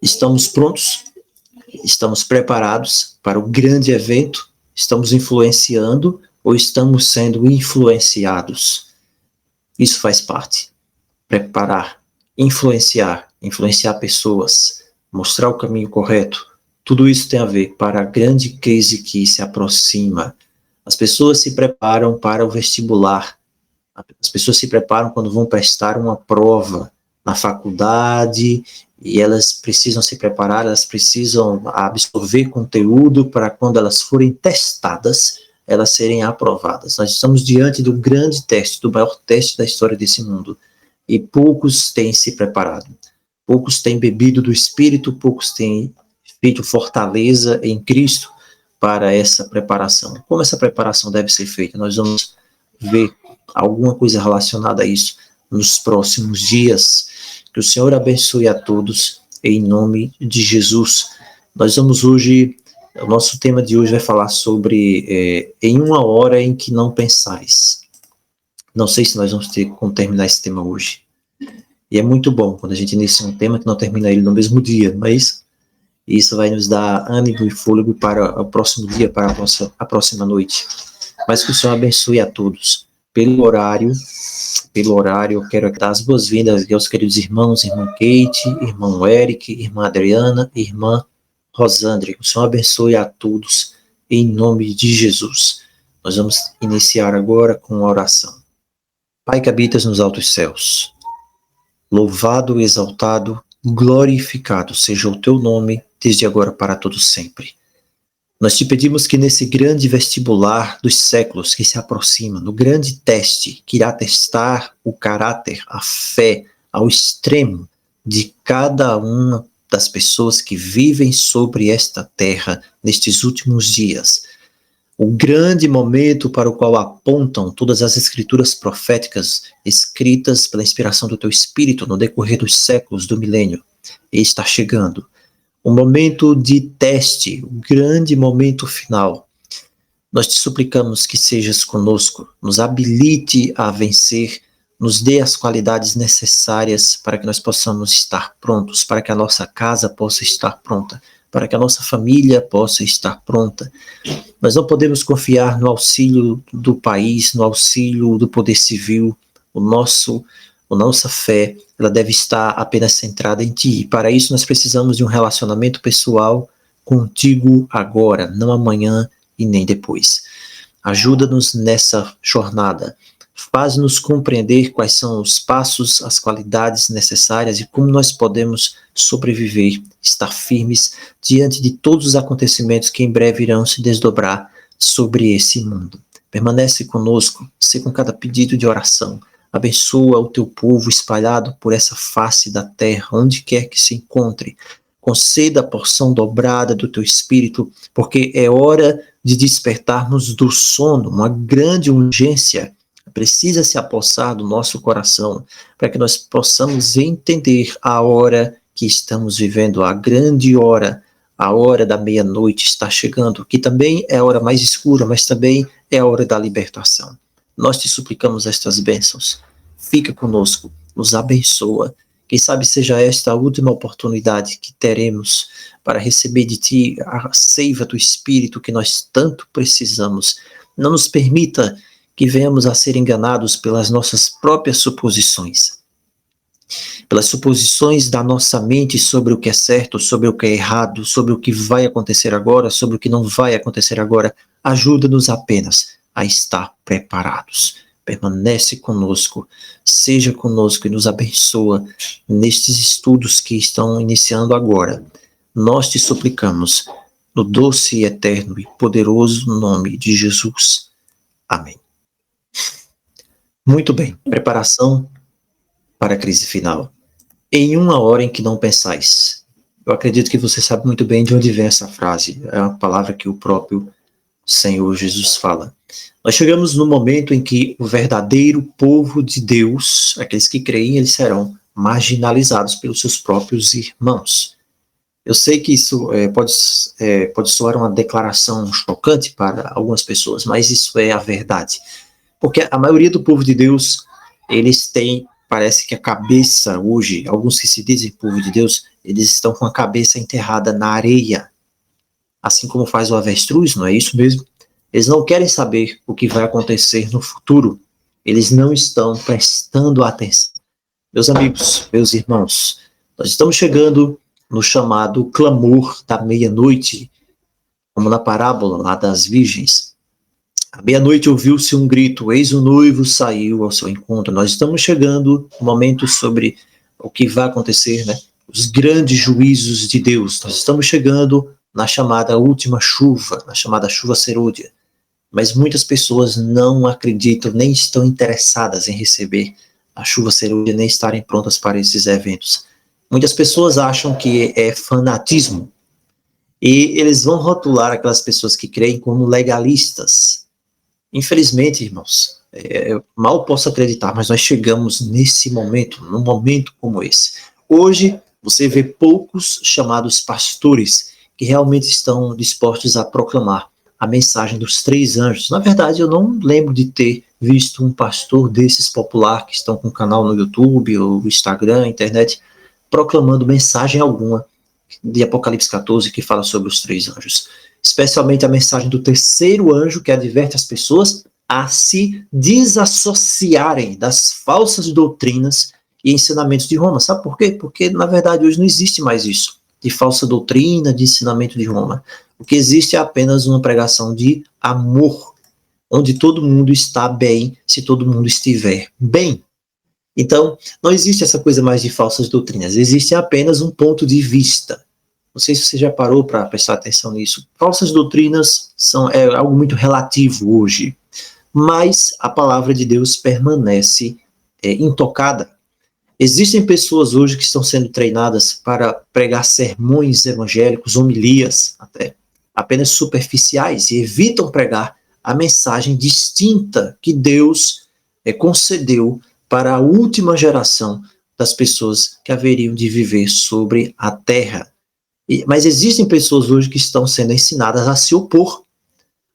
Estamos prontos? Estamos preparados para o grande evento? Estamos influenciando ou estamos sendo influenciados? Isso faz parte. Preparar, influenciar pessoas, mostrar o caminho correto. Tudo isso tem a ver para a grande crise que se aproxima. As pessoas se preparam para o vestibular. As pessoas se preparam quando vão prestar uma prova na faculdade e elas precisam se preparar, elas precisam absorver conteúdo para quando elas forem testadas, elas serem aprovadas. Nós estamos diante do grande teste, do maior teste da história desse mundo. E poucos têm se preparado. Poucos têm bebido do Espírito, poucos têm feito fortaleza em Cristo para essa preparação. Como essa preparação deve ser feita? Nós vamos ver alguma coisa relacionada a isso nos próximos dias. Que o Senhor abençoe a todos em nome de Jesus. Nós vamos hoje, o nosso tema de hoje vai falar sobre em uma hora em que não pensais. Não sei se nós vamos ter como terminar esse tema hoje. E é muito bom quando a gente inicia um tema que não termina ele no mesmo dia, mas isso vai nos dar ânimo e fôlego para o próximo dia, para a próxima noite. Mas que o Senhor abençoe a todos. Pelo horário, eu quero dar as boas-vindas aos queridos irmãos, irmã Kate, irmão Eric, irmã Adriana, irmã Rosandre. O Senhor abençoe a todos em nome de Jesus. Nós vamos iniciar agora com uma oração. Pai que habitas nos altos céus, louvado, exaltado, glorificado seja o teu nome, desde agora para todo sempre. Nós te pedimos que nesse grande vestibular dos séculos que se aproxima, no grande teste que irá testar o caráter, a fé, ao extremo de cada uma das pessoas que vivem sobre esta terra nestes últimos dias, o grande momento para o qual apontam todas as escrituras proféticas escritas pela inspiração do teu Espírito no decorrer dos séculos do milênio, está chegando. Um momento de teste, o grande momento final. Nós te suplicamos que sejas conosco, nos habilite a vencer, nos dê as qualidades necessárias para que nós possamos estar prontos, para que a nossa casa possa estar pronta, para que a nossa família possa estar pronta. Nós não podemos confiar no auxílio do país, no auxílio do poder civil. A nossa fé, ela deve estar apenas centrada em Ti. E para isso nós precisamos de um relacionamento pessoal contigo agora, não amanhã e nem depois. Ajuda-nos nessa jornada. Faz-nos compreender quais são os passos, as qualidades necessárias e como nós podemos sobreviver, estar firmes diante de todos os acontecimentos que em breve irão se desdobrar sobre esse mundo. Permanece conosco, se com cada pedido de oração. Abençoa o teu povo espalhado por essa face da terra, onde quer que se encontre. Conceda a porção dobrada do teu Espírito, porque é hora de despertarmos do sono, uma grande urgência precisa se apossar do nosso coração, para que nós possamos entender a hora que estamos vivendo, a grande hora, a hora da meia-noite está chegando, que também é a hora mais escura, mas também é a hora da libertação. Nós te suplicamos estas bênçãos. Fica conosco, nos abençoa. Quem sabe seja esta a última oportunidade que teremos para receber de Ti a seiva do Espírito que nós tanto precisamos. Não nos permita que venhamos a ser enganados pelas nossas próprias suposições. Pelas suposições da nossa mente sobre o que é certo, sobre o que é errado, sobre o que vai acontecer agora, sobre o que não vai acontecer agora. Ajuda-nos apenas a estar preparados. Permanece conosco, seja conosco e nos abençoa nestes estudos que estão iniciando agora. Nós te suplicamos, no doce, eterno e poderoso nome de Jesus. Amém. Muito bem, preparação para a crise final. Em uma hora em que não pensais. Eu acredito que você sabe muito bem de onde vem essa frase. É uma palavra que o próprio Senhor Jesus fala. Nós chegamos no momento em que o verdadeiro povo de Deus, aqueles que creem, eles serão marginalizados pelos seus próprios irmãos. Eu sei que isso pode soar uma declaração chocante para algumas pessoas, mas isso é a verdade. Porque a maioria do povo de Deus, eles têm, parece que a cabeça hoje, alguns que se dizem povo de Deus, eles estão com a cabeça enterrada na areia, assim como faz o avestruz, não é isso mesmo? Eles não querem saber o que vai acontecer no futuro, eles não estão prestando atenção. Meus amigos, meus irmãos, nós estamos chegando no chamado clamor da meia-noite, como na parábola lá das virgens. À meia-noite ouviu-se um grito, eis o noivo saiu ao seu encontro. Nós estamos chegando no momento sobre o que vai acontecer, né? Os grandes juízos de Deus. Nós estamos chegando na chamada última chuva, na chamada chuva serôdia. Mas muitas pessoas não acreditam, nem estão interessadas em receber a chuva serôdia, nem estarem prontas para esses eventos. Muitas pessoas acham que é fanatismo. E eles vão rotular aquelas pessoas que creem como legalistas. Infelizmente, irmãos, mal posso acreditar, mas nós chegamos nesse momento, num momento como esse. Hoje, você vê poucos chamados pastores que realmente estão dispostos a proclamar a mensagem dos 3 anjos. Na verdade, eu não lembro de ter visto um pastor desses popular que estão com canal no YouTube, ou Instagram, internet, proclamando mensagem alguma de Apocalipse 14 que fala sobre os 3 anjos. Especialmente a mensagem do 3º anjo, que adverte as pessoas a se desassociarem das falsas doutrinas e ensinamentos de Roma. Sabe por quê? Porque, na verdade, hoje não existe mais isso, de falsa doutrina, de ensinamento de Roma. O que existe é apenas uma pregação de amor, onde todo mundo está bem, se todo mundo estiver bem. Então, não existe essa coisa mais de falsas doutrinas, existe apenas um ponto de vista. Não sei se você já parou para prestar atenção nisso. Falsas doutrinas é algo muito relativo hoje, mas a palavra de Deus permanece intocada. Existem pessoas hoje que estão sendo treinadas para pregar sermões evangélicos, homilias até, apenas superficiais, e evitam pregar a mensagem distinta que Deus concedeu para a última geração das pessoas que haveriam de viver sobre a terra. Mas existem pessoas hoje que estão sendo ensinadas a se opor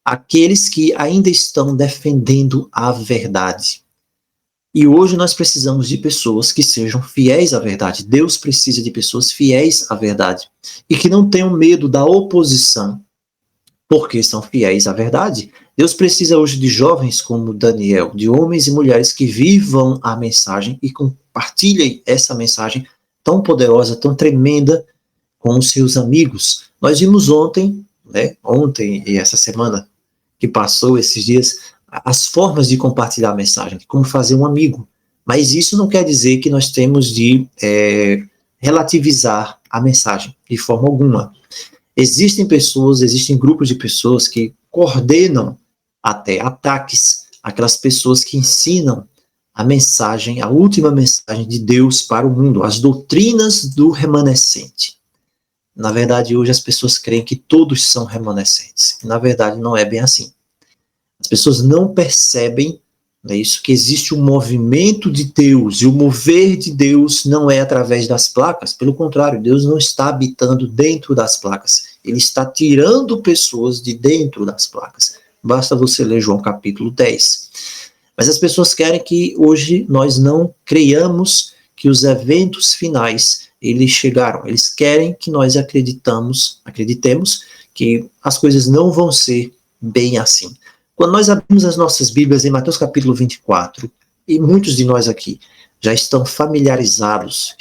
àqueles que ainda estão defendendo a verdade. E hoje nós precisamos de pessoas que sejam fiéis à verdade. Deus precisa de pessoas fiéis à verdade e que não tenham medo da oposição, porque são fiéis à verdade. Deus precisa hoje de jovens como Daniel, de homens e mulheres que vivam a mensagem e compartilhem essa mensagem tão poderosa, tão tremenda, com os seus amigos. Nós vimos ontem e essa semana que passou, esses dias, as formas de compartilhar a mensagem, como fazer um amigo. Mas isso não quer dizer que nós temos de relativizar a mensagem, de forma alguma. Existem pessoas, existem grupos de pessoas que coordenam até ataques àquelas pessoas que ensinam a mensagem, a última mensagem de Deus para o mundo, as doutrinas do remanescente. Na verdade, hoje as pessoas creem que todos são remanescentes. Na verdade, não é bem assim. As pessoas não percebem, isso, que existe um movimento de Deus, e o mover de Deus não é através das placas. Pelo contrário, Deus não está habitando dentro das placas. Ele está tirando pessoas de dentro das placas. Basta você ler João capítulo 10. Mas as pessoas querem que hoje nós não creiamos que os eventos finais eles chegaram. Eles querem que nós acreditemos que as coisas não vão ser bem assim. Quando nós abrimos as nossas Bíblias em Mateus capítulo 24, e muitos de nós aqui já estamos familiarizados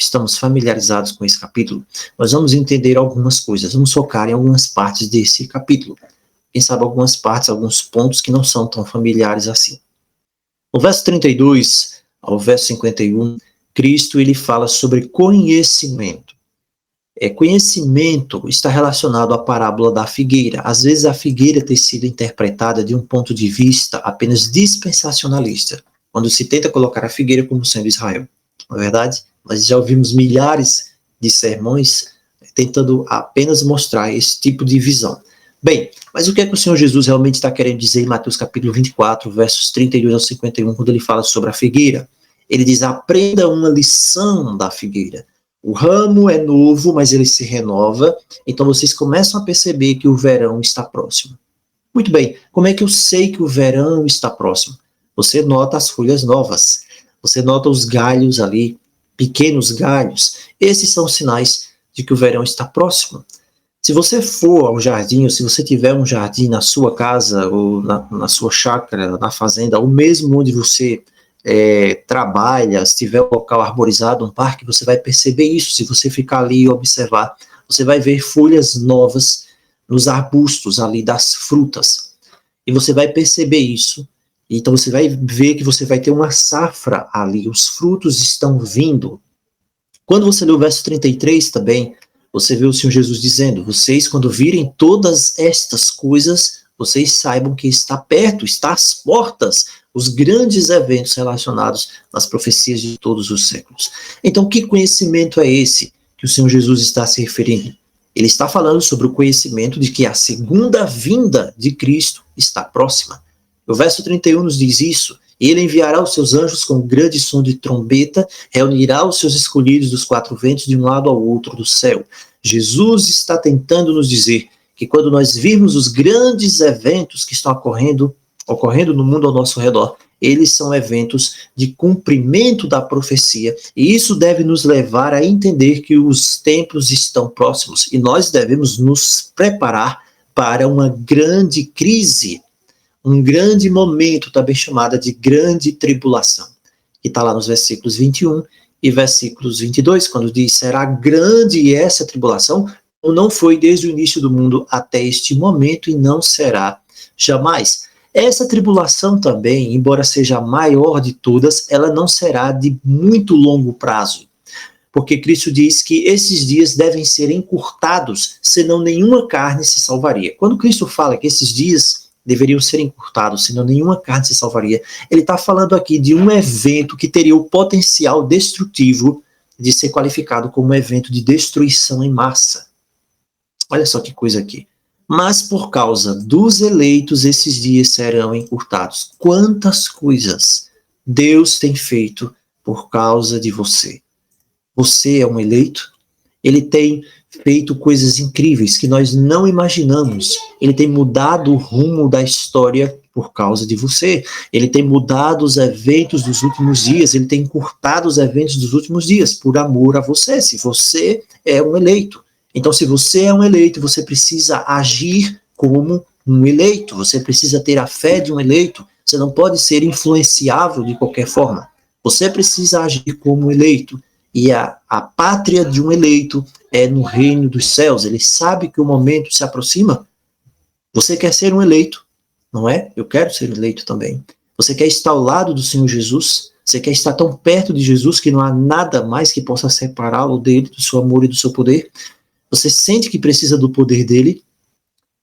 com esse capítulo, nós vamos entender algumas coisas, vamos focar em algumas partes desse capítulo. Quem sabe algumas partes, alguns pontos que não são tão familiares assim. No verso 32 ao verso 51, Cristo ele fala sobre conhecimento. Conhecimento está relacionado à parábola da figueira. Às vezes a figueira tem sido interpretada de um ponto de vista apenas dispensacionalista, quando se tenta colocar a figueira como sendo Israel. Na verdade, nós já ouvimos milhares de sermões tentando apenas mostrar esse tipo de visão. Bem, mas o que é que o Senhor Jesus realmente está querendo dizer em Mateus capítulo 24, versos 32 ao 51, quando ele fala sobre a figueira? Ele diz, aprenda uma lição da figueira. O ramo é novo, mas ele se renova, então vocês começam a perceber que o verão está próximo. Muito bem, como é que eu sei que o verão está próximo? Você nota as folhas novas, você nota os galhos ali, pequenos galhos. Esses são sinais de que o verão está próximo. Se você for ao jardim, ou se você tiver um jardim na sua casa, ou na sua chácara, na fazenda, ou mesmo onde você trabalha, se tiver um local arborizado, um parque, você vai perceber isso. Se você ficar ali e observar, você vai ver folhas novas nos arbustos ali das frutas. E você vai perceber isso. Então você vai ver que você vai ter uma safra ali, os frutos estão vindo. Quando você lê o verso 33 também, você vê o Senhor Jesus dizendo: vocês, quando virem todas estas coisas, vocês saibam que está perto, está às portas, os grandes eventos relacionados às profecias de todos os séculos. Então, que conhecimento é esse que o Senhor Jesus está se referindo? Ele está falando sobre o conhecimento de que a segunda vinda de Cristo está próxima. O verso 31 nos diz isso: ele enviará os seus anjos com grande som de trombeta, reunirá os seus escolhidos dos quatro ventos de um lado ao outro do céu. Jesus está tentando nos dizer que quando nós virmos os grandes eventos que estão ocorrendo no mundo ao nosso redor, eles são eventos de cumprimento da profecia, e isso deve nos levar a entender que os tempos estão próximos, e nós devemos nos preparar para uma grande crise, um grande momento, também chamada de grande tribulação, que está lá nos versículos 21 e versículos 22, quando diz: será grande essa tribulação, ou não foi desde o início do mundo até este momento, e não será jamais. Essa tribulação também, embora seja a maior de todas, ela não será de muito longo prazo, porque Cristo diz que esses dias devem ser encurtados, senão nenhuma carne se salvaria. Quando Cristo fala que esses dias deveriam ser encurtados, senão nenhuma carne se salvaria, ele está falando aqui de um evento que teria o potencial destrutivo de ser qualificado como um evento de destruição em massa. Olha só que coisa aqui. Mas por causa dos eleitos, esses dias serão encurtados. Quantas coisas Deus tem feito por causa de você. Você é um eleito, ele tem feito coisas incríveis que nós não imaginamos. Ele tem mudado o rumo da história por causa de você. Ele tem mudado os eventos dos últimos dias, ele tem encurtado os eventos dos últimos dias por amor a você, se você é um eleito. Então, se você é um eleito, você precisa agir como um eleito, você precisa ter a fé de um eleito, você não pode ser influenciável de qualquer forma. Você precisa agir como um eleito. E a pátria de um eleito é no reino dos céus. Ele sabe que o momento se aproxima. Você quer ser um eleito, não é? Eu quero ser eleito também. Você quer estar ao lado do Senhor Jesus? Você quer estar tão perto de Jesus que não há nada mais que possa separá-lo dele, do seu amor e do seu poder? Você sente que precisa do poder dele?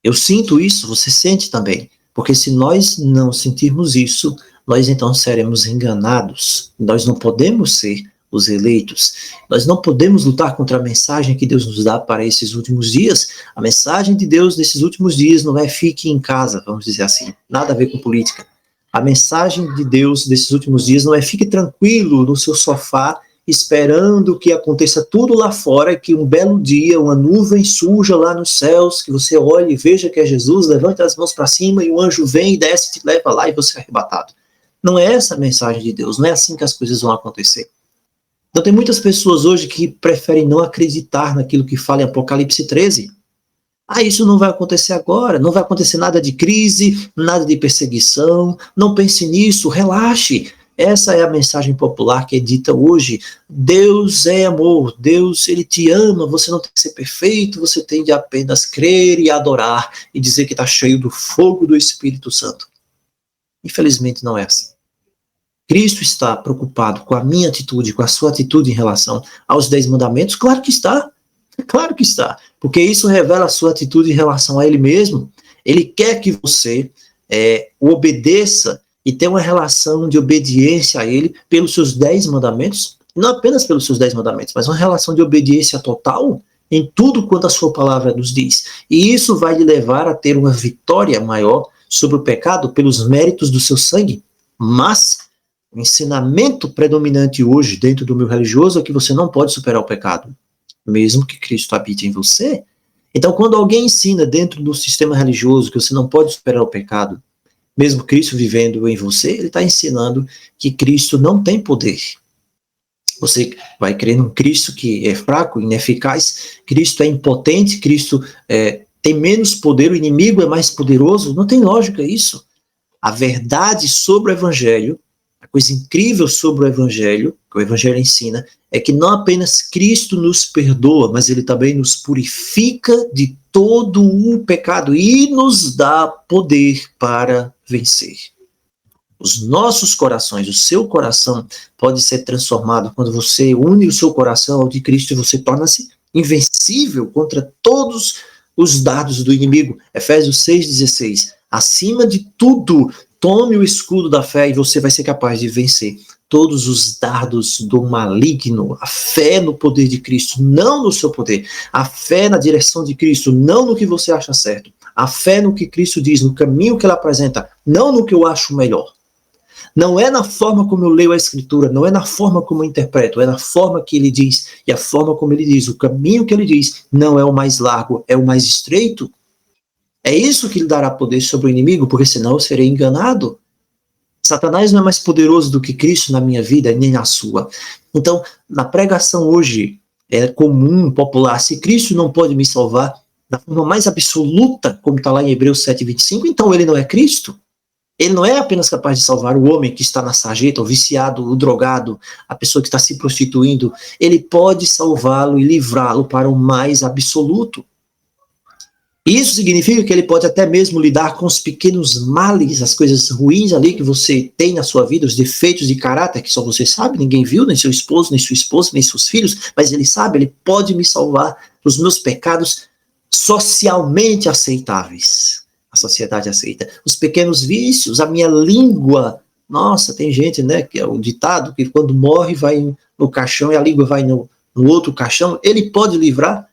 Eu sinto isso, você sente também. Porque se nós não sentirmos isso, nós então seremos enganados. Nós não podemos ser os eleitos. Nós não podemos lutar contra a mensagem que Deus nos dá para esses últimos dias. A mensagem de Deus nesses últimos dias não é fique em casa, vamos dizer assim. Nada a ver com política. A mensagem de Deus desses últimos dias não é fique tranquilo no seu sofá, esperando que aconteça tudo lá fora, que um belo dia, uma nuvem surja lá nos céus, que você olhe e veja que é Jesus, levante as mãos para cima e o anjo vem e desce, te leva lá e você é arrebatado. Não é essa a mensagem de Deus, não é assim que as coisas vão acontecer. Então tem muitas pessoas hoje que preferem não acreditar naquilo que fala em Apocalipse 13. Isso não vai acontecer agora, não vai acontecer nada de crise, nada de perseguição, não pense nisso, relaxe. Essa é a mensagem popular que é dita hoje. Deus é amor, Deus, ele te ama, você não tem que ser perfeito, você tem de apenas crer e adorar e dizer que está cheio do fogo do Espírito Santo. Infelizmente não é assim. Cristo está preocupado com a minha atitude, com a sua atitude em relação aos 10 mandamentos? Claro que está, porque isso revela a sua atitude em relação a ele mesmo. Ele quer que você o obedeça e ter uma relação de obediência a ele pelos seus 10 mandamentos, não apenas pelos seus 10 mandamentos, mas uma relação de obediência total em tudo quanto a sua palavra nos diz. E isso vai lhe levar a ter uma vitória maior sobre o pecado pelos méritos do seu sangue. Mas o ensinamento predominante hoje dentro do meio religioso é que você não pode superar o pecado, mesmo que Cristo habite em você. Então, quando alguém ensina dentro do sistema religioso que você não pode superar o pecado, mesmo Cristo vivendo em você, ele está ensinando que Cristo não tem poder. Você vai crer num Cristo que é fraco, ineficaz, Cristo é impotente, Cristo tem menos poder, o inimigo é mais poderoso. Não tem lógica isso. A verdade sobre o Evangelho, a coisa incrível sobre o Evangelho, que o Evangelho ensina, é que não apenas Cristo nos perdoa, mas ele também nos purifica de todo o pecado e nos dá poder para vencer. Os nossos corações, o seu coração pode ser transformado quando você une o seu coração ao de Cristo e você torna-se invencível contra todos os dardos do inimigo. Efésios 6,16. Acima de tudo, tome o escudo da fé e você vai ser capaz de vencer todos os dardos do maligno. A fé no poder de Cristo, não no seu poder. A fé na direção de Cristo, não no que você acha certo. A fé no que Cristo diz, no caminho que ele apresenta, não no que eu acho melhor. Não é na forma como eu leio a Escritura, não é na forma como eu interpreto, é na forma que ele diz. E a forma como ele diz, o caminho que ele diz, não é o mais largo, é o mais estreito. É isso que lhe dará poder sobre o inimigo, porque senão eu serei enganado. Satanás não é mais poderoso do que Cristo na minha vida, nem na sua. Então, na pregação hoje, é comum, popular, se Cristo não pode me salvar da forma mais absoluta, como está lá em Hebreus 7,25, então ele não é Cristo. Ele não é apenas capaz de salvar o homem que está na sarjeta, o viciado, o drogado, a pessoa que está se prostituindo. Ele pode salvá-lo e livrá-lo para o mais absoluto. Isso significa que ele pode até mesmo lidar com os pequenos males, as coisas ruins ali que você tem na sua vida, os defeitos de caráter que só você sabe, ninguém viu, nem seu esposo, nem sua esposa, nem seus filhos, mas ele sabe, ele pode me salvar dos meus pecados socialmente aceitáveis. A sociedade aceita. Os pequenos vícios, a minha língua. Nossa, tem gente, né, que é o ditado, que quando morre vai no caixão e a língua vai no outro caixão. Ele pode livrar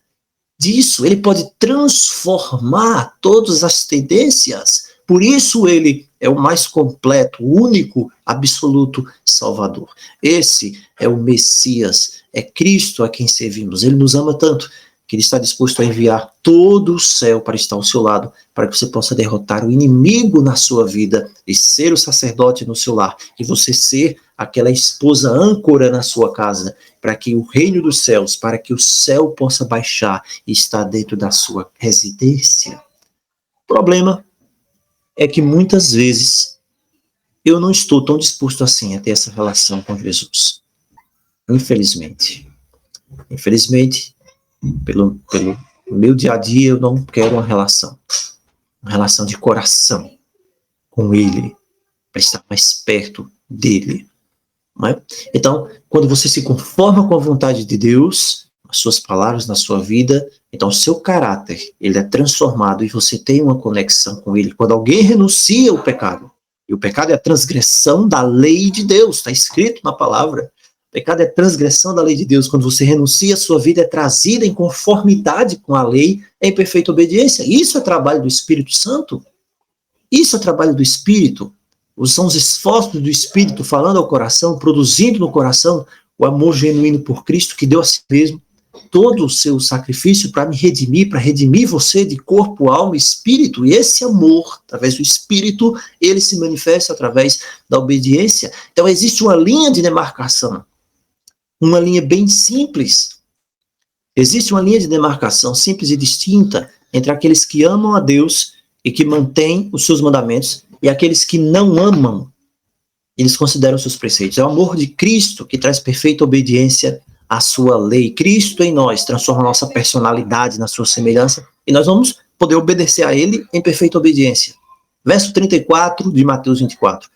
disso, ele pode transformar todas as tendências. Por isso ele é o mais completo, único, absoluto Salvador. Esse é o Messias, é Cristo a quem servimos. Ele nos ama tanto que ele está disposto a enviar todo o céu para estar ao seu lado, para que você possa derrotar o inimigo na sua vida e ser o sacerdote no seu lar, e você ser aquela esposa âncora na sua casa, para que o reino dos céus, para que o céu possa baixar e estar dentro da sua residência. O problema é que muitas vezes eu não estou tão disposto assim a ter essa relação com Jesus. Infelizmente. Infelizmente, pelo meu dia a dia, eu não quero uma relação de coração com ele, para estar mais perto dele. Não é? Então, quando você se conforma com a vontade de Deus, as suas palavras na sua vida, então o seu caráter, ele é transformado e você tem uma conexão com ele. Quando alguém renuncia ao pecado, e o pecado é a transgressão da lei de Deus, está escrito na palavra. O pecado é transgressão da lei de Deus. Quando você renuncia, a sua vida é trazida em conformidade com a lei, em perfeita obediência. Isso é trabalho do Espírito Santo. Isso é trabalho do Espírito. São os esforços do Espírito falando ao coração, produzindo no coração o amor genuíno por Cristo, que deu a si mesmo todo o seu sacrifício para me redimir, para redimir você de corpo, alma e espírito. E esse amor, através do Espírito, ele se manifesta através da obediência. Então existe uma linha de demarcação. Uma linha bem simples. Existe uma linha de demarcação simples e distinta entre aqueles que amam a Deus e que mantêm os seus mandamentos e aqueles que não amam. Eles consideram seus preceitos. É o amor de Cristo que traz perfeita obediência à sua lei. Cristo em nós transforma a nossa personalidade na sua semelhança e nós vamos poder obedecer a ele em perfeita obediência. Verso 34 de Mateus 24.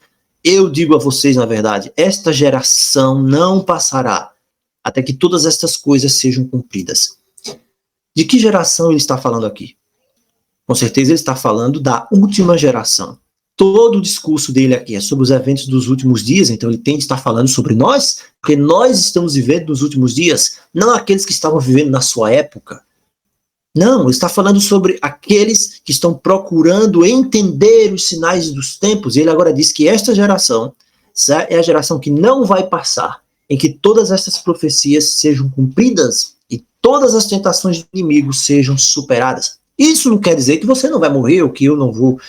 Eu digo a vocês, na verdade, esta geração não passará até que todas estas coisas sejam cumpridas. De que geração ele está falando aqui? Com certeza ele está falando da última geração. Todo o discurso dele aqui é sobre os eventos dos últimos dias, então ele tem de estar falando sobre nós, porque nós estamos vivendo nos últimos dias, não aqueles que estavam vivendo na sua época. Não, ele está falando sobre aqueles que estão procurando entender os sinais dos tempos, e ele agora diz que esta geração é a geração que não vai passar, em que todas estas profecias sejam cumpridas e todas as tentações do inimigo sejam superadas. Isso não quer dizer que você não vai morrer, ou que eu não vou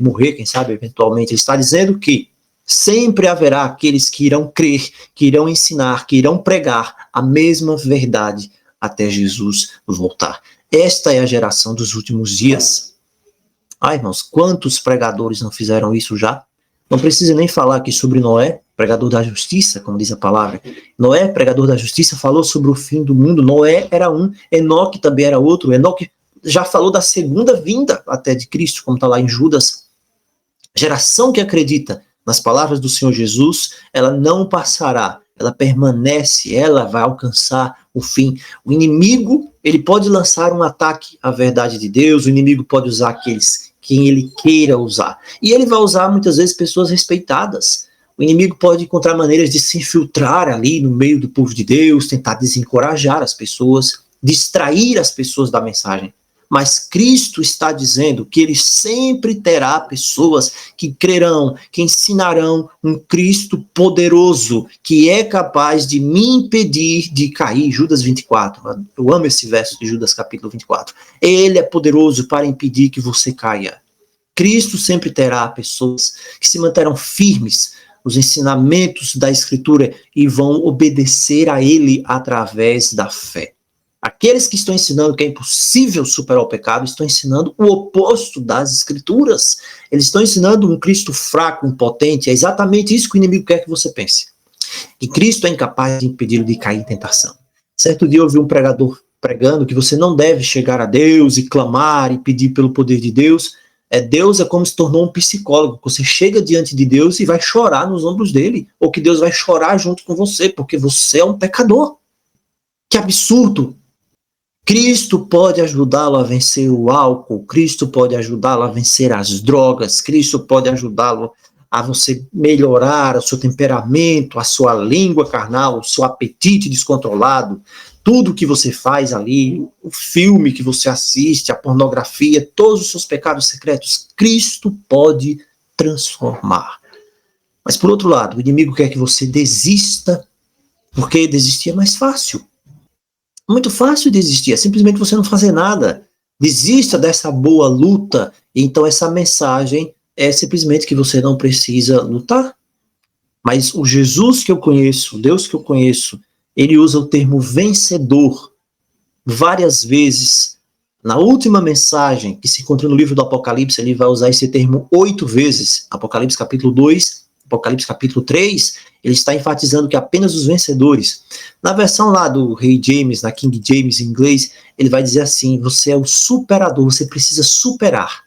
morrer, quem sabe, eventualmente. Ele está dizendo que Sempre haverá aqueles que irão crer, que irão ensinar, que irão pregar a mesma verdade até Jesus voltar. Esta é a geração dos últimos dias. Ai, irmãos, quantos pregadores não fizeram isso já? Não precisa nem falar aqui sobre Noé, pregador da justiça, como diz a palavra. Noé, pregador da justiça, falou sobre o fim do mundo. Noé era um, Enoque também era outro. Enoque já falou da segunda vinda até de Cristo, como está lá em Judas. A geração que acredita nas palavras do Senhor Jesus, ela não passará, ela permanece, ela vai alcançar o fim. O inimigo, ele pode lançar um ataque à verdade de Deus, o inimigo pode usar aqueles quem ele queira usar. E ele vai usar muitas vezes pessoas respeitadas. O inimigo pode encontrar maneiras de se infiltrar ali no meio do povo de Deus, tentar desencorajar as pessoas, distrair as pessoas da mensagem. Mas Cristo está dizendo que ele sempre terá pessoas que crerão, que ensinarão um Cristo poderoso, que é capaz de me impedir de cair. Judas 24, eu amo esse verso de Judas capítulo 24. Ele é poderoso para impedir que você caia. Cristo sempre terá pessoas que se manterão firmes nos ensinamentos da Escritura e vão obedecer a ele através da fé. Aqueles que estão ensinando que é impossível superar o pecado estão ensinando o oposto das Escrituras. Eles estão ensinando um Cristo fraco, impotente. É exatamente isso que o inimigo quer que você pense. Que Cristo é incapaz de impedi-lo de cair em tentação. Certo dia eu ouvi um pregador pregando que você não deve chegar a Deus e clamar e pedir pelo poder de Deus. Deus é como se tornou um psicólogo. Você chega diante de Deus e vai chorar nos ombros dele. Ou que Deus vai chorar junto com você, porque você é um pecador. Que absurdo! Cristo pode ajudá-lo a vencer o álcool, Cristo pode ajudá-lo a vencer as drogas, Cristo pode ajudá-lo a você melhorar o seu temperamento, a sua língua carnal, o seu apetite descontrolado, tudo que você faz ali, o filme que você assiste, a pornografia, todos os seus pecados secretos, Cristo pode transformar. Mas por outro lado, o inimigo quer que você desista, porque desistir é mais fácil. Muito fácil desistir, é simplesmente você não fazer nada. Desista dessa boa luta. Então essa mensagem é simplesmente que você não precisa lutar. Mas o Jesus que eu conheço, o Deus que eu conheço, ele usa o termo vencedor várias vezes. Na última mensagem que se encontra no livro do Apocalipse, ele vai usar esse termo 8 vezes. Apocalipse capítulo 2, Apocalipse capítulo 3, ele está enfatizando que apenas os vencedores. Na versão lá do Rei James, na King James em inglês, ele vai dizer assim, você é o superador, você precisa superar.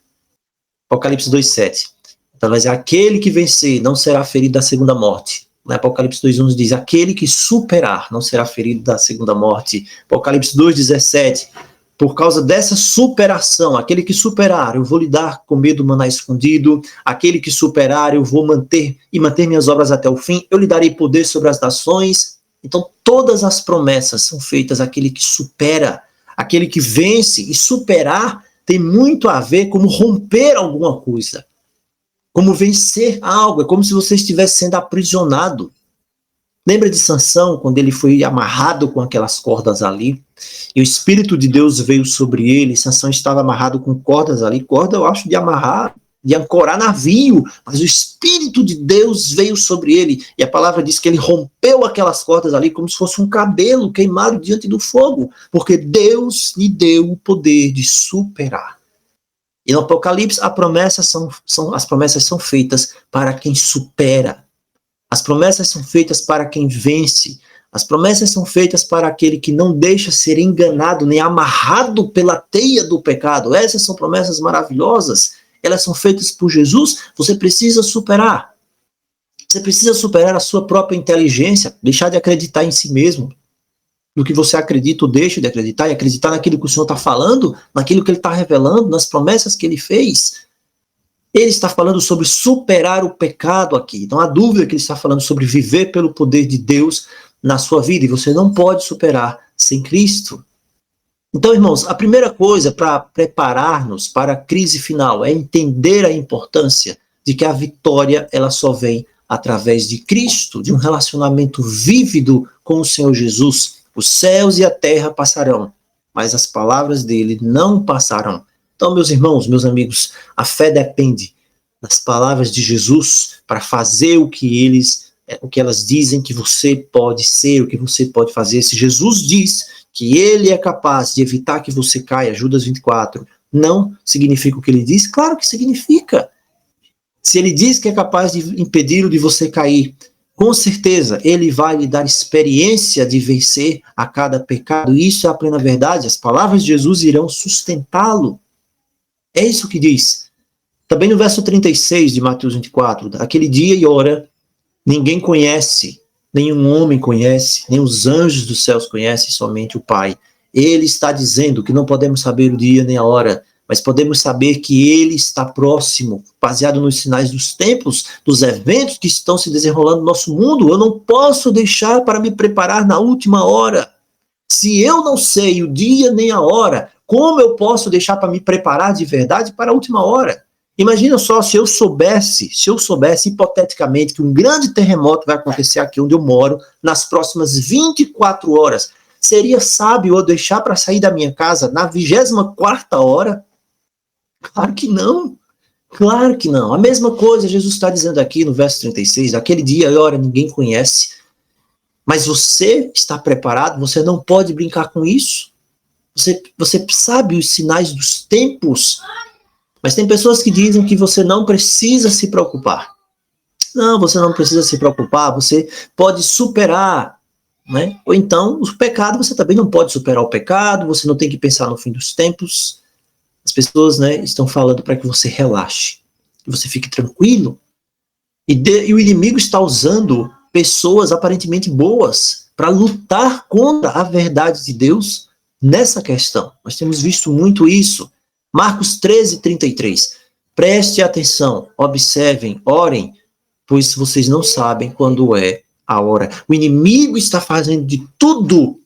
Apocalipse 2,7. Então vai dizer, aquele que vencer não será ferido da segunda morte. Na Apocalipse 2,11 diz, aquele que superar não será ferido da segunda morte. Apocalipse 2,17, por causa dessa superação, aquele que superar, eu vou lhe dar comer do maná escondido, aquele que superar, eu vou manter minhas obras até o fim, eu lhe darei poder sobre as nações. Então todas as promessas são feitas àquele que supera, aquele que vence, e superar tem muito a ver como romper alguma coisa, como vencer algo, é como se você estivesse sendo aprisionado. Lembra de Sansão, quando ele foi amarrado com aquelas cordas ali, e o Espírito de Deus veio sobre ele, Sansão estava amarrado com cordas ali, corda eu acho de amarrar, de ancorar navio, mas o Espírito de Deus veio sobre ele, e a palavra diz que ele rompeu aquelas cordas ali como se fosse um cabelo queimado diante do fogo, porque Deus lhe deu o poder de superar. E no Apocalipse, as promessas são feitas para quem supera. As promessas são feitas para quem vence. As promessas são feitas para aquele que não deixa ser enganado nem amarrado pela teia do pecado. Essas são promessas maravilhosas. Elas são feitas por Jesus. Você precisa superar. Você precisa superar a sua própria inteligência, deixar de acreditar em si mesmo, no que você acredita ou deixa de acreditar, e acreditar naquilo que o Senhor está falando, naquilo que Ele está revelando, nas promessas que Ele fez. Ele está falando sobre superar o pecado aqui. Não há dúvida que ele está falando sobre viver pelo poder de Deus na sua vida. E você não pode superar sem Cristo. Então, irmãos, a primeira coisa para preparar-nos para a crise final é entender a importância de que a vitória ela só vem através de Cristo, de um relacionamento vívido com o Senhor Jesus. Os céus e a terra passarão, mas as palavras dele não passarão. Então, meus irmãos, meus amigos, a fé depende nas palavras de Jesus para fazer o que elas dizem que você pode ser, o que você pode fazer. Se Jesus diz que ele é capaz de evitar que você caia, Judas 24, não significa o que ele diz? Claro que significa. Se ele diz que é capaz de impedir de você cair, com certeza ele vai lhe dar experiência de vencer a cada pecado. Isso é a plena verdade. As palavras de Jesus irão sustentá-lo. É isso que diz. Também no verso 36 de Mateus 24, aquele dia e hora ninguém conhece, nenhum homem conhece, nem os anjos dos céus conhecem, somente o Pai. Ele está dizendo que não podemos saber o dia nem a hora, mas podemos saber que ele está próximo, baseado nos sinais dos tempos, dos eventos que estão se desenrolando no nosso mundo. Eu não posso deixar para me preparar na última hora. Se eu não sei o dia nem a hora, como eu posso deixar para me preparar de verdade para a última hora? Imagina só se eu soubesse hipoteticamente que um grande terremoto vai acontecer aqui onde eu moro nas próximas 24 horas. Seria sábio eu deixar para sair da minha casa na 24ª hora? Claro que não. Claro que não. A mesma coisa Jesus está dizendo aqui no verso 36, aquele dia e hora ninguém conhece, mas você está preparado, você não pode brincar com isso. Você sabe os sinais dos tempos. Mas tem pessoas que dizem que você não precisa se preocupar. Não, você não precisa se preocupar, você pode superar, né? Ou então, o pecado, você também não pode superar o pecado, você não tem que pensar no fim dos tempos. As pessoas, né, estão falando para que você relaxe, que você fique tranquilo. E o inimigo está usando pessoas aparentemente boas para lutar contra a verdade de Deus nessa questão. Nós temos visto muito isso. Marcos 13:33. Preste atenção, observem, orem, pois vocês não sabem quando é a hora. O inimigo está fazendo de tudo.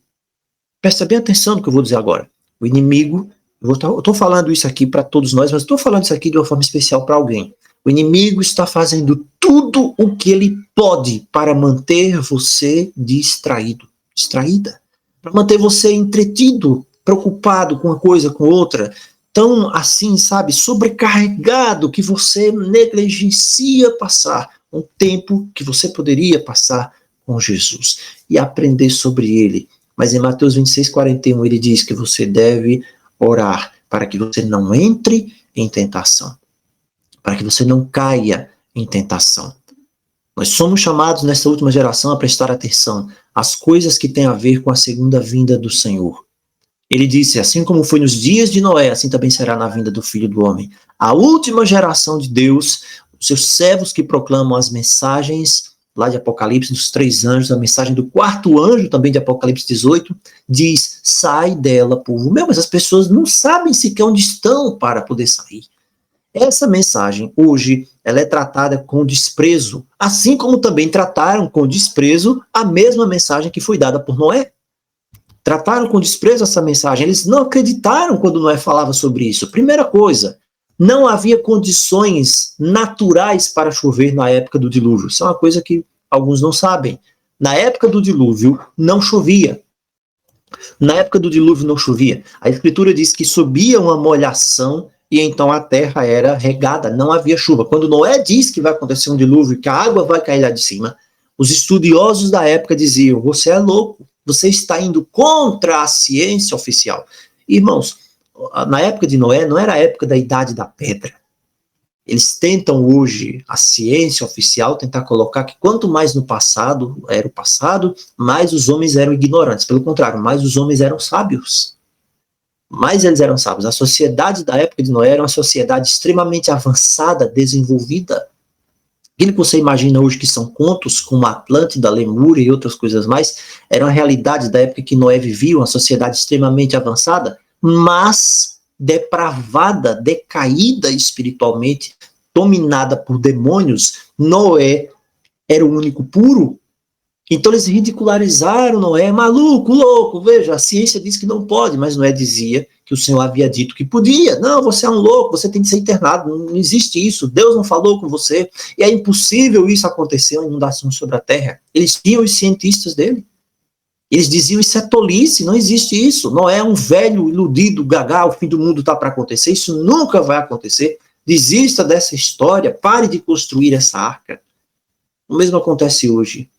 Presta bem atenção no que eu vou dizer agora. O inimigo, eu estou falando isso aqui para todos nós, mas estou falando isso aqui de uma forma especial para alguém. O inimigo está fazendo tudo o que ele pode para manter você distraído, distraída, para manter você entretido, preocupado com uma coisa, com outra, tão assim, sabe, sobrecarregado que você negligencia passar um tempo que você poderia passar com Jesus e aprender sobre ele. Mas em Mateus 26:41 ele diz que você deve orar para que você não entre em tentação, para que você não caia em tentação. Nós somos chamados nessa última geração a prestar atenção às coisas que têm a ver com a segunda vinda do Senhor. Ele disse, assim como foi nos dias de Noé, assim também será na vinda do Filho do Homem. A última geração de Deus, os seus servos que proclamam as mensagens, lá de Apocalipse, dos 3 anjos, a mensagem do 4º anjo, também de Apocalipse 18, diz, sai dela, povo meu, mas as pessoas não sabem sequer onde estão para poder sair. Essa mensagem, hoje, ela é tratada com desprezo, assim como também trataram com desprezo a mesma mensagem que foi dada por Noé. Trataram com desprezo essa mensagem. Eles não acreditaram quando Noé falava sobre isso. Primeira coisa, não havia condições naturais para chover na época do dilúvio. Isso é uma coisa que alguns não sabem. Na época do dilúvio, não chovia. Na época do dilúvio, não chovia. A Escritura diz que subia uma molhação e então a terra era regada. Não havia chuva. Quando Noé diz que vai acontecer um dilúvio, que a água vai cair lá de cima, os estudiosos da época diziam, você é louco. Você está indo contra a ciência oficial. Irmãos, na época de Noé, não era a época da idade da pedra. Eles tentam hoje, a ciência oficial, tentar colocar que quanto mais no passado era o passado, mais os homens eram ignorantes. Pelo contrário, mais os homens eram sábios. Mais eles eram sábios. A sociedade da época de Noé era uma sociedade extremamente avançada, desenvolvida. Aquilo que você imagina hoje que são contos como Atlântida, Lemúria e outras coisas mais, era uma realidade da época que Noé vivia, uma sociedade extremamente avançada, mas depravada, decaída espiritualmente, dominada por demônios. Noé era o único puro. Então eles ridicularizaram Noé, maluco, louco, veja, a ciência diz que não pode, mas Noé dizia que o Senhor havia dito que podia. Não, você é um louco, você tem que ser internado, não existe isso, Deus não falou com você, e é impossível isso acontecer, uma inundação sobre a terra. Eles tinham os cientistas dele. Eles diziam, isso é tolice, não existe isso. Noé é um velho iludido, gagá, o fim do mundo está para acontecer, isso nunca vai acontecer. desista dessa história, pare de construir essa arca. O mesmo acontece hoje.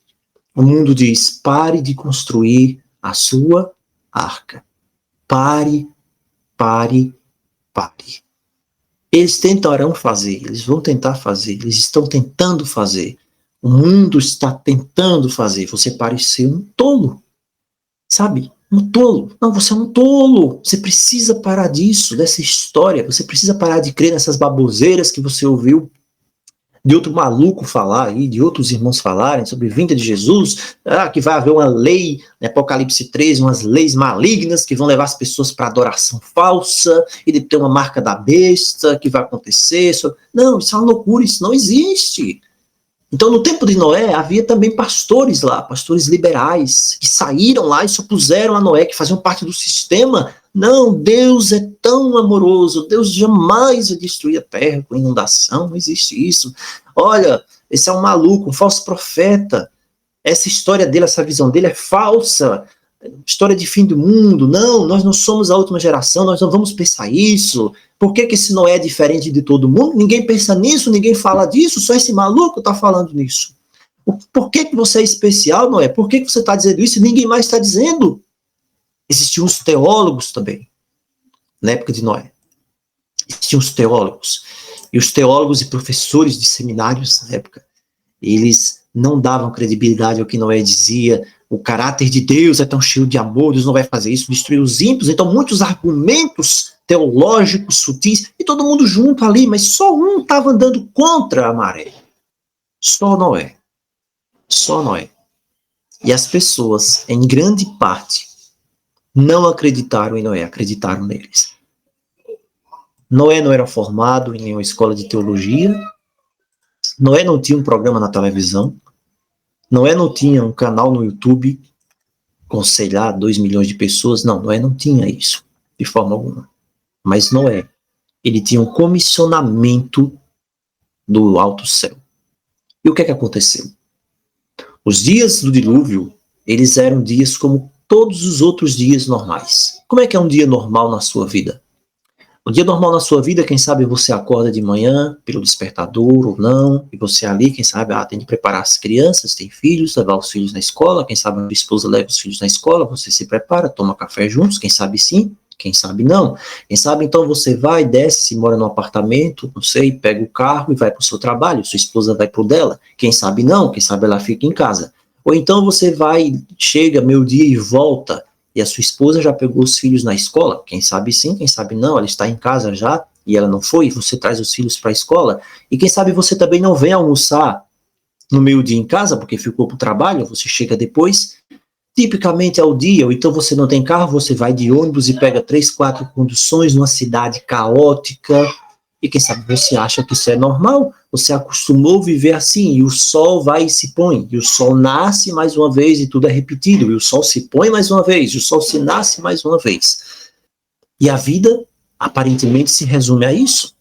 O mundo diz, pare de construir a sua arca. Pare, pare, pare. Eles tentarão fazer, eles vão tentar fazer, eles estão tentando fazer. O mundo está tentando fazer você parecer um tolo. Sabe? Um tolo. Não, você é um tolo. Você precisa parar disso, dessa história. Você precisa parar de crer nessas baboseiras que você ouviu de outro maluco falar aí, de outros irmãos falarem sobre a vinda de Jesus, que vai haver uma lei, Apocalipse 13, umas leis malignas que vão levar as pessoas para adoração falsa, e de ter uma marca da besta, que vai acontecer. Não, isso é uma loucura, isso não existe. Então, no tempo de Noé, havia também pastores lá, pastores liberais, que saíram lá e se opuseram a Noé, que faziam parte do sistema. Não, Deus é tão amoroso, Deus jamais vai destruir a terra com inundação, não existe isso. Olha, esse é um maluco, um falso profeta. Essa história dele, essa visão dele é falsa. História de fim do mundo. Não, nós não somos a última geração, nós não vamos pensar isso. Por que esse Noé é diferente de todo mundo? Ninguém pensa nisso, ninguém fala disso, só esse maluco está falando nisso. Por que você é especial, Noé? Por que você está dizendo isso e ninguém mais está dizendo? Existiam os teólogos também, na época de Noé. Existiam os teólogos. E os teólogos e professores de seminários na época, eles não davam credibilidade ao que Noé dizia. O caráter de Deus é tão cheio de amor, Deus não vai fazer isso, destruir os ímpios. Então, muitos argumentos teológicos, sutis, e todo mundo junto ali, mas só um estava andando contra a maré. Só Noé. Só Noé. E as pessoas, em grande parte, não acreditaram em Noé, acreditaram neles. Noé não era formado em nenhuma escola de teologia. Noé não tinha um programa na televisão. Noé não tinha um canal no YouTube com, sei lá, 2 milhões de pessoas. Não, Noé não tinha isso, de forma alguma. Mas Noé, ele tinha um comissionamento do alto céu. E o que é que aconteceu? Os dias do dilúvio, eles eram dias como todos os outros dias normais. Como é que é um dia normal na sua vida? O dia normal na sua vida, quem sabe você acorda de manhã pelo despertador ou não, e você ali, quem sabe, tem de preparar as crianças, tem filhos, levar os filhos na escola, quem sabe a sua esposa leva os filhos na escola, você se prepara, toma café juntos, quem sabe sim, quem sabe não. Quem sabe então você vai, desce, mora num apartamento, não sei, pega o carro e vai para o seu trabalho, sua esposa vai pro dela, quem sabe não, quem sabe ela fica em casa. Ou então você vai, chega meio-dia e volta, e a sua esposa já pegou os filhos na escola, quem sabe sim, quem sabe não, ela está em casa já, e ela não foi, você traz os filhos para a escola, e quem sabe você também não vem almoçar no meio-dia em casa, porque ficou para o trabalho, você chega depois, tipicamente ao dia, ou então você não tem carro, você vai de ônibus e pega 3, 4 conduções numa cidade caótica, e quem sabe você acha que isso é normal, você acostumou a viver assim, e o sol vai e se põe, e o sol nasce mais uma vez e tudo é repetido, e o sol se põe mais uma vez, e o sol se nasce mais uma vez. E a vida, aparentemente, se resume a isso.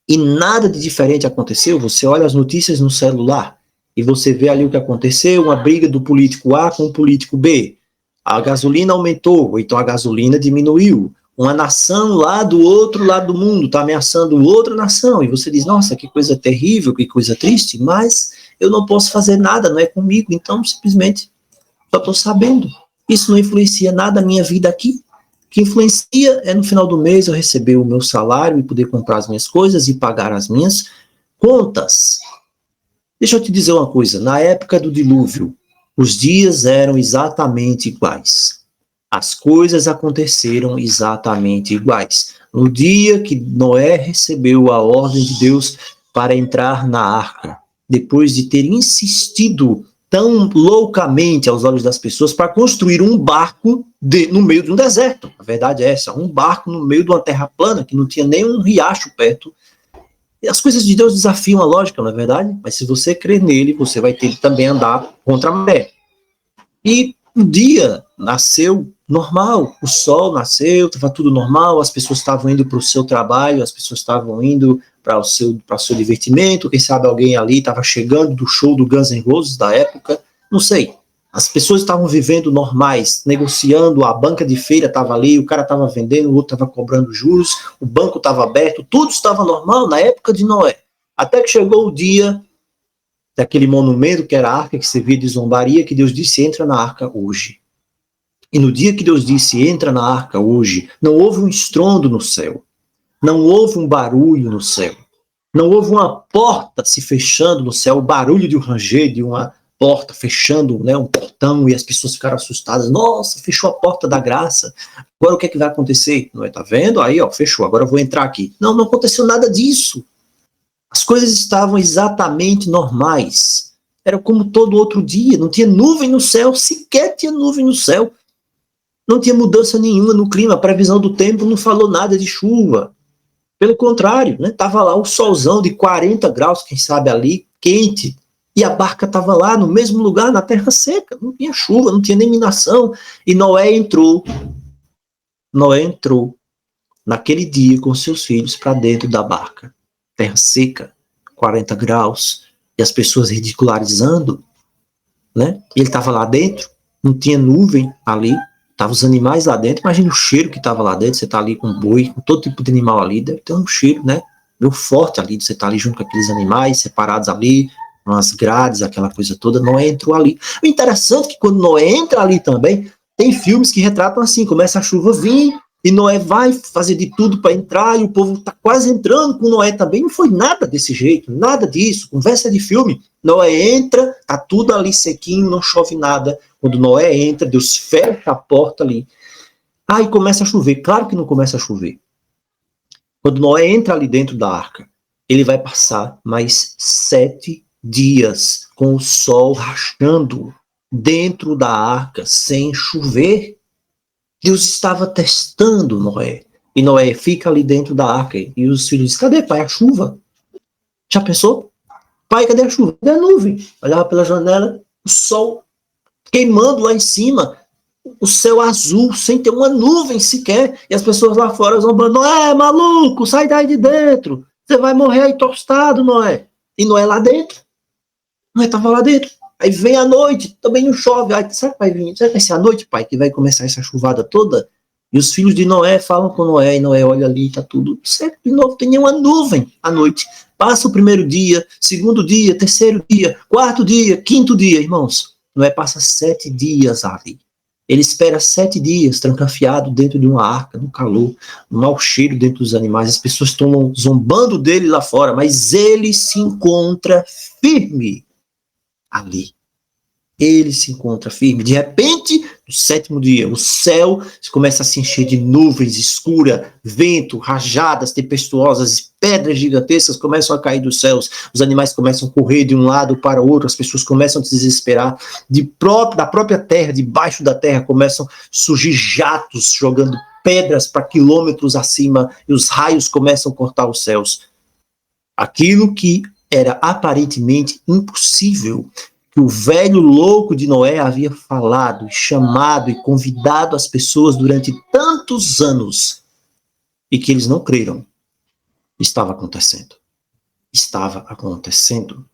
E nada de diferente aconteceu, você olha as notícias no celular, e você vê ali o que aconteceu, uma briga do político A com o político B, a gasolina aumentou, ou então a gasolina diminuiu, uma nação lá do outro lado do mundo está ameaçando outra nação, e você diz, nossa, que coisa terrível, que coisa triste, mas eu não posso fazer nada, não é comigo, então simplesmente só estou sabendo. Isso não influencia nada a minha vida aqui. O que influencia é no final do mês eu receber o meu salário e poder comprar as minhas coisas e pagar as minhas contas. Deixa eu te dizer uma coisa, na época do dilúvio, os dias eram exatamente iguais. As coisas aconteceram exatamente iguais. No dia que Noé recebeu a ordem de Deus para entrar na arca, depois de ter insistido tão loucamente aos olhos das pessoas para construir um barco no meio de um deserto. A verdade é essa, um barco no meio de uma terra plana, que não tinha nem um riacho perto. E as coisas de Deus desafiam a lógica, não é verdade? Mas se você crer nele, você vai ter que também andar contra a maré. E um dia nasceu normal, o sol nasceu, estava tudo normal, as pessoas estavam indo para o seu trabalho, as pessoas estavam indo para o seu divertimento, quem sabe alguém ali estava chegando do show do Guns N' Roses da época, não sei. As pessoas estavam vivendo normais, negociando, a banca de feira estava ali, o cara estava vendendo, o outro estava cobrando juros, o banco estava aberto, tudo estava normal na época de Noé. Até que chegou o dia daquele monumento que era a arca que servia de zombaria, que Deus disse, entra na arca hoje. E no dia que Deus disse, entra na arca hoje, não houve um estrondo no céu, não houve um barulho no céu, não houve uma porta se fechando no céu, o barulho de um ranger, de uma porta fechando, né, um portão, e as pessoas ficaram assustadas. Nossa, fechou a porta da graça. Agora o que é que vai acontecer? Não é, tá vendo? Aí, ó, fechou, agora eu vou entrar aqui. Não, não aconteceu nada disso. As coisas estavam exatamente normais. Era como todo outro dia, não tinha nuvem no céu, sequer tinha nuvem no céu. Não tinha mudança nenhuma no clima, a previsão do tempo não falou nada de chuva. Pelo contrário, né, tava lá o solzão de 40 graus, quem sabe ali, quente, e a barca estava lá no mesmo lugar, na terra seca, não tinha chuva, não tinha nem minação, e Noé entrou naquele dia com seus filhos para dentro da barca, terra seca, 40 graus, e as pessoas ridicularizando, né, e ele estava lá dentro, não tinha nuvem ali, estavam os animais lá dentro, imagina o cheiro que estava lá dentro, você está ali com um boi, com todo tipo de animal ali, deve ter um cheiro, né, meio forte ali, você está ali junto com aqueles animais, separados ali, umas grades, aquela coisa toda. Noé entrou ali. O interessante é que quando Noé entra ali também, tem filmes que retratam assim, começa a chuva vir, e Noé vai fazer de tudo para entrar, e o povo está quase entrando com Noé também. Não foi nada desse jeito, nada disso, conversa de filme. Noé entra, tá tudo ali sequinho, não chove nada. Quando Noé entra, Deus fecha a porta ali. Aí começa a chover. Claro que não começa a chover. Quando Noé entra ali dentro da arca, ele vai passar mais 7 dias com o sol rachando dentro da arca, sem chover. Deus estava testando Noé. E Noé fica ali dentro da arca. E os filhos dizem, cadê, pai, a chuva? Já pensou? Pai, cadê a chuva? Cadê a nuvem? Olhava pela janela, o sol queimando lá em cima, o céu azul, sem ter uma nuvem sequer, e as pessoas lá fora zombando, Noé, maluco, sai daí de dentro, você vai morrer aí tostado, Noé. E Noé lá dentro. Noé estava lá dentro. Aí vem a noite, também não chove. Aí, será que vai vir? Será que vai ser a noite, pai, que vai começar essa chuvada toda? E os filhos de Noé falam com Noé, e Noé olha ali, tá tudo certo, de novo, tem nenhuma nuvem à noite. Passa o primeiro dia, segundo dia, terceiro dia, quarto dia, quinto dia, irmãos. Noé passa 7 dias ali. Ele espera 7 dias, trancafiado dentro de uma arca, no calor, no mau cheiro dentro dos animais. As pessoas estão zombando dele lá fora, mas ele se encontra firme ali. Ele se encontra firme. De repente, no 7º dia, o céu começa a se encher de nuvens escuras, vento, rajadas tempestuosas, pedras gigantescas começam a cair dos céus. Os animais começam a correr de um lado para o outro, as pessoas começam a se desesperar. Da própria terra, debaixo da terra, começam a surgir jatos, jogando pedras para quilômetros acima, e os raios começam a cortar os céus. Aquilo que era aparentemente impossível, que o velho louco de Noé havia falado, chamado e convidado as pessoas durante tantos anos, e que eles não creram, estava acontecendo. Estava acontecendo.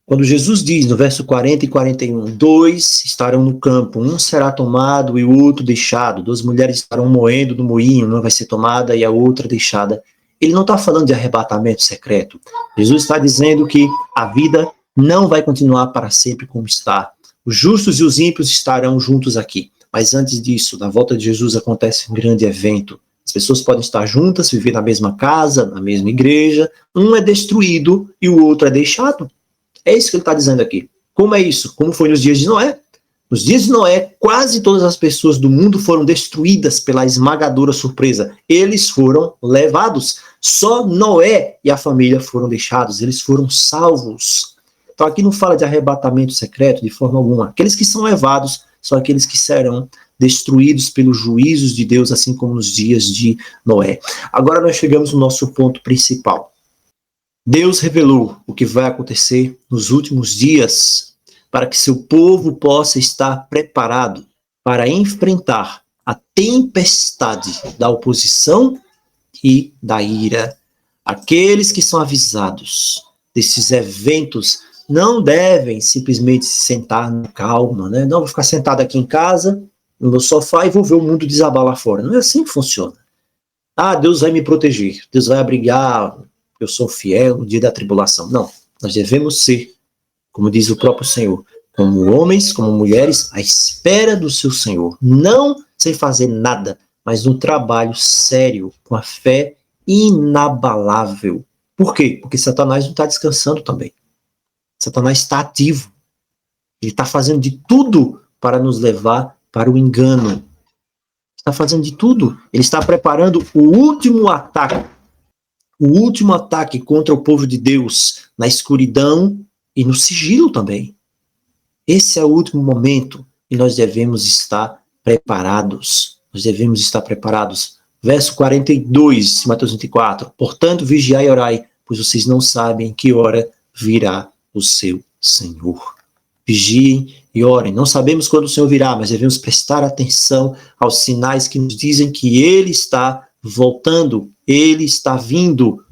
Quando Jesus diz, no verso 40 e 41, 2 estarão no campo, um será tomado e o outro deixado, 2 mulheres estarão moendo no moinho, uma vai ser tomada e a outra deixada. Ele não está falando de arrebatamento secreto. Jesus está dizendo que a vida não vai continuar para sempre como está. Os justos e os ímpios estarão juntos aqui. Mas antes disso, na volta de Jesus acontece um grande evento. As pessoas podem estar juntas, viver na mesma casa, na mesma igreja. Um é destruído e o outro é deixado. É isso que ele está dizendo aqui. Como é isso? Como foi nos dias de Noé? Nos dias de Noé, quase todas as pessoas do mundo foram destruídas pela esmagadora surpresa. Eles foram levados. Só Noé e a família foram deixados. Eles foram salvos. Então aqui não fala de arrebatamento secreto de forma alguma. Aqueles que são levados são aqueles que serão destruídos pelos juízos de Deus, assim como nos dias de Noé. Agora nós chegamos no nosso ponto principal. Deus revelou o que vai acontecer nos últimos dias para que seu povo possa estar preparado para enfrentar a tempestade da oposição e da ira. Aqueles que são avisados desses eventos não devem simplesmente se sentar na calma, né? Não, vou ficar sentado aqui em casa, no meu sofá, e vou ver o mundo desabar lá fora. Não é assim que funciona. Ah, Deus vai me proteger, Deus vai abrigar, eu sou fiel no dia da tribulação. Não, nós devemos ser, como diz o próprio Senhor, como homens, como mulheres, à espera do seu Senhor. Não sem fazer nada, mas no trabalho sério, com a fé inabalável. Por quê? Porque Satanás não está descansando também. Satanás está ativo. Ele está fazendo de tudo para nos levar para o engano. Está fazendo de tudo. Ele está preparando o último ataque. O último ataque contra o povo de Deus na escuridão e no sigilo também. Esse é o último momento e nós devemos estar preparados. Nós devemos estar preparados. Verso 42, Mateus 24. Portanto, vigiai e orai, pois vocês não sabem em que hora virá o seu Senhor. Vigiem e orem. Não sabemos quando o Senhor virá, mas devemos prestar atenção aos sinais que nos dizem que Ele está voltando, Ele está vindo.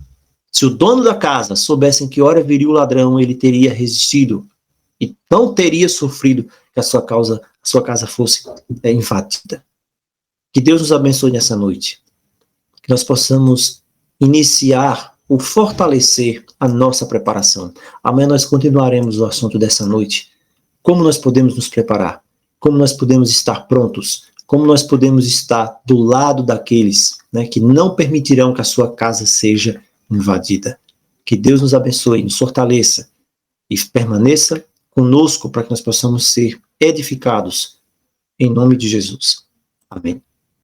Se o dono da casa soubesse em que hora viria o ladrão, ele teria resistido e não teria sofrido que a sua casa fosse invadida. Que Deus nos abençoe nessa noite. Que nós possamos iniciar ou fortalecer a nossa preparação. Amanhã nós continuaremos o assunto dessa noite. Como nós podemos nos preparar? Como nós podemos estar prontos? Como nós podemos estar do lado daqueles, né, que não permitirão que a sua casa seja invadida? Que Deus nos abençoe, nos fortaleça e permaneça conosco para que nós possamos ser edificados em nome de Jesus. Amém.